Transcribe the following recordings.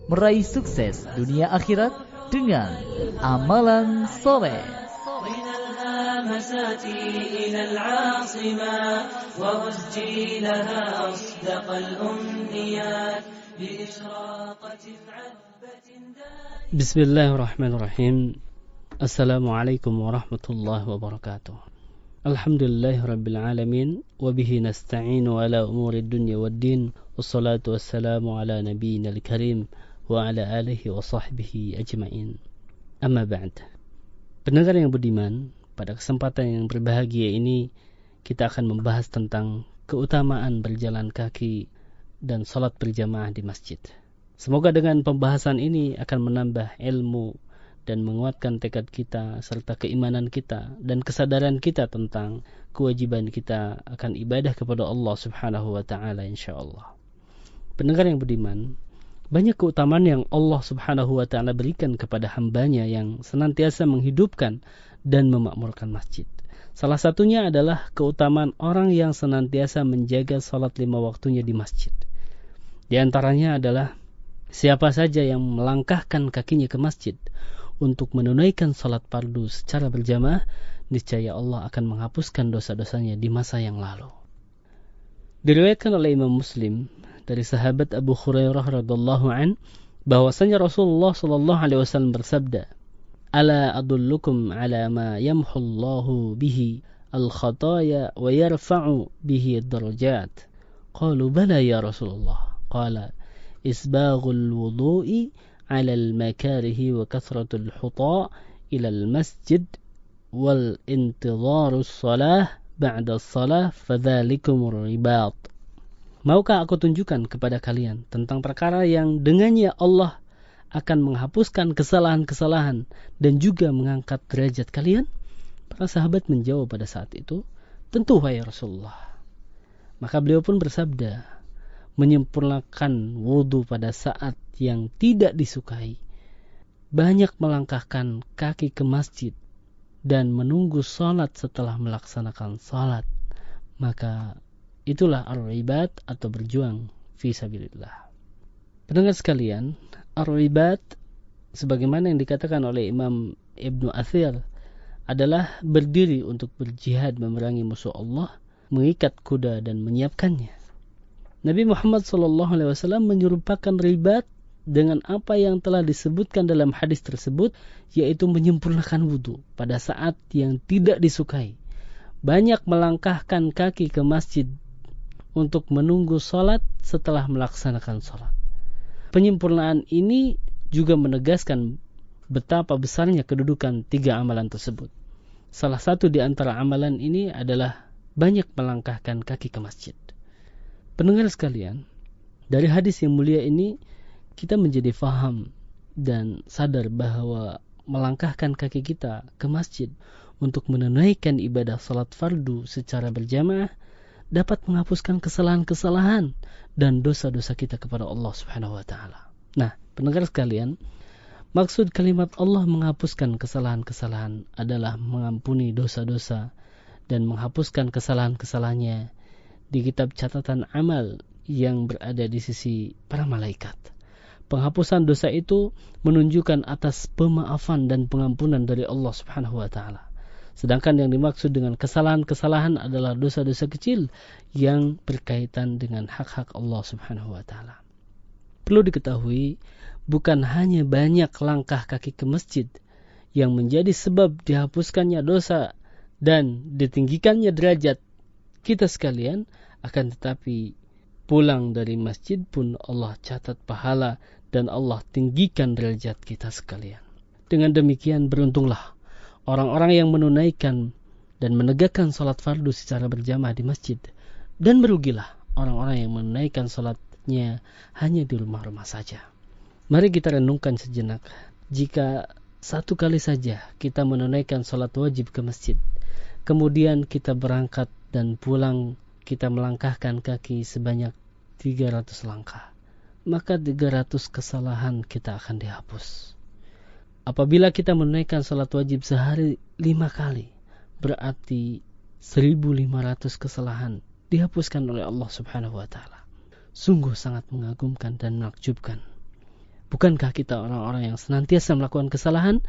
meraih sukses dunia akhirat dengan amalan soleh. Bismillahirrahmanirrahim. Assalamualaikum warahmatullahi wabarakatuh. Alhamdulillahirabbil alamin wa bihi nasta'inu ala umurid dunya waddin. Wassalatu wassalamu ala nabiyyinal karim wa ala alihi wa sahbihi ajma'in. Amma ba'd. Pendengar yang budiman, pada kesempatan yang berbahagia ini kita akan membahas tentang keutamaan berjalan kaki dan salat berjamaah di masjid. Semoga dengan pembahasan ini akan menambah ilmu dan menguatkan tekad kita serta keimanan kita dan kesadaran kita tentang kewajiban kita akan ibadah kepada Allah Subhanahu wa taala insyaallah. Pendengar yang budiman, banyak keutamaan yang Allah Subhanahu wa taala berikan kepada hambanya yang senantiasa menghidupkan dan memakmurkan masjid. Salah satunya adalah keutamaan orang yang senantiasa menjaga salat 5 waktunya di masjid. Di antaranya adalah siapa saja yang melangkahkan kakinya ke masjid untuk menunaikan salat fardu secara berjamaah, niscaya Allah akan menghapuskan dosa-dosanya di masa yang lalu. Diriwayatkan oleh Imam Muslim dari sahabat Abu Hurairah radhiyallahu an bahwasanya Rasulullah sallallahu alaihi wasallam bersabda, "Ala adullukum ala ma yamhu Allahu bihi al-khataaya wa yarfa'u bihi ad-darajat." Qalu bala ya Rasulullah. Qala isbaghul wudu'i 'ala al-makarihi wa kathratul huta' ila al-masjid wal intidharus shalah ba'da as-salah fadzalikumur ribat. Maukah aku tunjukkan kepada kalian tentang perkara yang dengannya Allah akan menghapuskan kesalahan-kesalahan dan juga mengangkat derajat kalian? Para sahabat menjawab pada saat itu, tentu wahai Rasulullah. Maka beliau pun bersabda, menyempurnakan wudu pada saat yang tidak disukai, banyak melangkahkan kaki ke masjid dan menunggu salat setelah melaksanakan salat, maka itulah ar-ribat atau berjuang fi sabilillah. Pendengar sekalian, ar-ribat sebagaimana yang dikatakan oleh Imam Ibnu Athir adalah berdiri untuk berjihad memerangi musuh Allah, mengikat kuda dan menyiapkannya. Nabi Muhammad SAW menyerupakan ribat dengan apa yang telah disebutkan dalam hadis tersebut, yaitu menyempurnakan wudu pada saat yang tidak disukai. Banyak melangkahkan kaki ke masjid untuk menunggu salat setelah melaksanakan salat. Penyempurnaan ini juga menegaskan betapa besarnya kedudukan 3 amalan tersebut. Salah satu di antara amalan ini adalah banyak melangkahkan kaki ke masjid. Pendengar sekalian, dari hadis yang mulia ini kita menjadi faham dan sadar bahwa melangkahkan kaki kita ke masjid untuk menunaikan ibadah salat fardu secara berjamaah dapat menghapuskan kesalahan-kesalahan dan dosa-dosa kita kepada Allah Subhanahu wa taala. Nah, pendengar sekalian, maksud kalimat Allah menghapuskan kesalahan-kesalahan adalah mengampuni dosa-dosa dan menghapuskan kesalahan-kesalahannya di kitab catatan amal yang berada di sisi para malaikat. Penghapusan dosa itu menunjukkan atas pemaafan dan pengampunan dari Allah Subhanahu wa taala. Sedangkan yang dimaksud dengan kesalahan-kesalahan adalah dosa-dosa kecil yang berkaitan dengan hak-hak Allah Subhanahu wa taala. Perlu diketahui, bukan hanya banyak langkah kaki ke masjid yang menjadi sebab dihapuskannya dosa dan ditinggikannya derajat kita sekalian, akan tetapi pulang dari masjid pun Allah catat pahala dan Allah tinggikan derajat kita sekalian. Dengan demikian beruntunglah orang-orang yang menunaikan dan menegakkan salat fardu secara berjamaah di masjid, dan merugilah orang-orang yang menunaikan salatnya hanya di rumah-rumah saja. Mari kita renungkan sejenak, jika satu kali saja kita menunaikan salat wajib ke masjid, kemudian kita berangkat dan pulang kita melangkahkan kaki sebanyak 300 langkah, maka 300 kesalahan kita akan dihapus. Apabila kita menunaikan salat wajib sehari 5 kali, berarti 1.500 kesalahan dihapuskan oleh Allah Subhanahu wa taala. Sungguh sangat mengagumkan dan menakjubkan. Bukankah kita orang-orang yang senantiasa melakukan kesalahan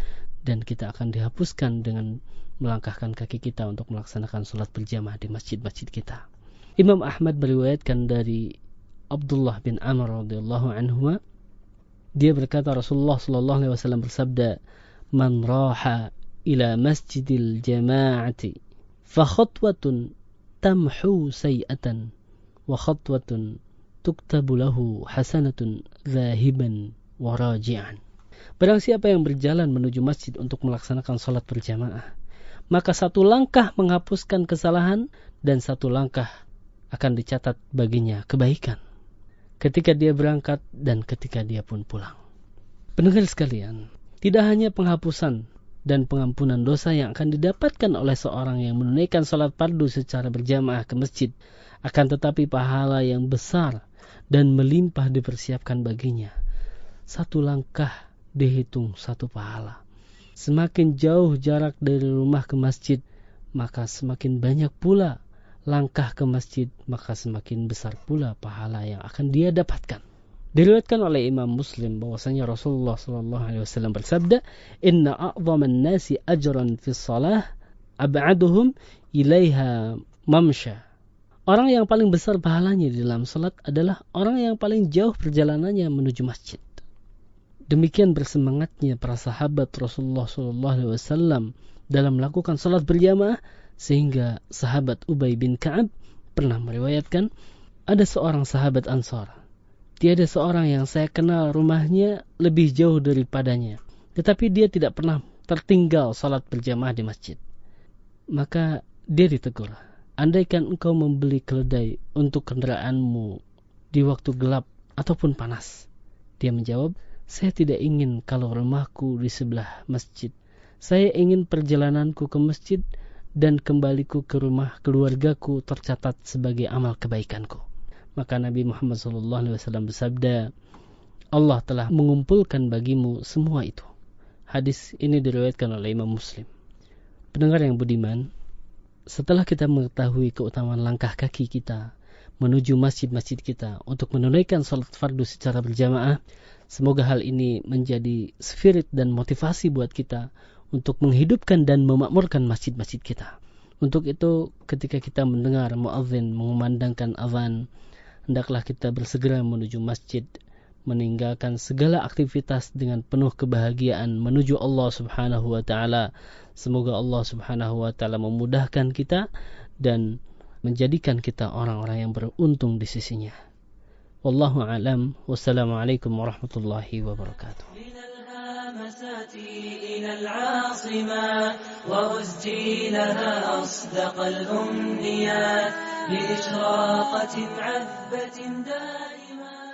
dan kita akan dihapuskan dengan melangkahkan kaki kita untuk melaksanakan sholat berjamaah di masjid-masjid kita. Imam Ahmad meriwayatkan dari Abdullah bin Amr radhiyallahu anhu, dia berkata Rasulullah sallallahu alaihi wasallam bersabda, "Man raha ila masjidil jama'ati fa khatwatun tamhu sayi'atan wa khatwatun tuktabu lahu hasanatun zahiban wa raji'an." Barang siapa yang berjalan menuju masjid untuk melaksanakan salat berjamaah, maka satu langkah menghapuskan kesalahan dan satu langkah akan dicatat baginya kebaikan ketika dia berangkat dan ketika dia pun pulang. Pendengar sekalian, tidak hanya penghapusan dan pengampunan dosa yang akan didapatkan oleh seorang yang menunaikan salat fardu secara berjamaah ke masjid, akan tetapi pahala yang besar dan melimpah dipersiapkan baginya. Satu langkah dihitung satu pahala. Semakin jauh jarak dari rumah ke masjid, maka semakin banyak pula langkah ke masjid, maka semakin besar pula pahala yang akan dia dapatkan. Diriwayatkan oleh Imam Muslim bahwasanya Rasulullah sallallahu alaihi wasallam bersabda, "Inna a'dhaman nasi ajran fi shalah ab'aduhum ilaiha mamsha." Orang yang paling besar pahalanya di dalam salat adalah orang yang paling jauh perjalanannya menuju masjid. Demikian bersemangatnya para sahabat Rasulullah sallallahu alaihi wasallam dalam melakukan salat berjamaah, sehingga sahabat Ubay bin Ka'ab pernah meriwayatkan, ada seorang sahabat Ansar, tiada seorang yang saya kenal rumahnya lebih jauh daripadanya, tetapi dia tidak pernah tertinggal salat berjamaah di masjid. Maka dia ditegur, andaikan engkau membeli keledai untuk kendaraanmu di waktu gelap ataupun panas. Dia menjawab, saya tidak ingin kalau rumahku di sebelah masjid. Saya ingin perjalananku ke masjid dan kembaliku ke rumah keluargaku tercatat sebagai amal kebaikanku. Maka Nabi Muhammad SAW bersabda, Allah telah mengumpulkan bagimu semua itu. Hadis ini diriwayatkan oleh Imam Muslim. Pendengar yang budiman, setelah kita mengetahui keutamaan langkah kaki kita menuju masjid-masjid kita untuk menunaikan salat fardu secara berjamaah, semoga hal ini menjadi spirit dan motivasi buat kita untuk menghidupkan dan memakmurkan masjid-masjid kita. Untuk itu, ketika kita mendengar muadzin mengumandangkan azan, hendaklah kita bersegera menuju masjid, meninggalkan segala aktivitas dengan penuh kebahagiaan menuju Allah Subhanahu wa taala. Semoga Allah Subhanahu wa taala memudahkan kita dan menjadikan kita orang-orang yang beruntung di sisinya. Wallahu a'lam. Wassalamualaikum warahmatullahi wabarakatuh. إلى العاصمة وأزجي لها أصدق الأمنيات لإشراقة عذبة دائمة.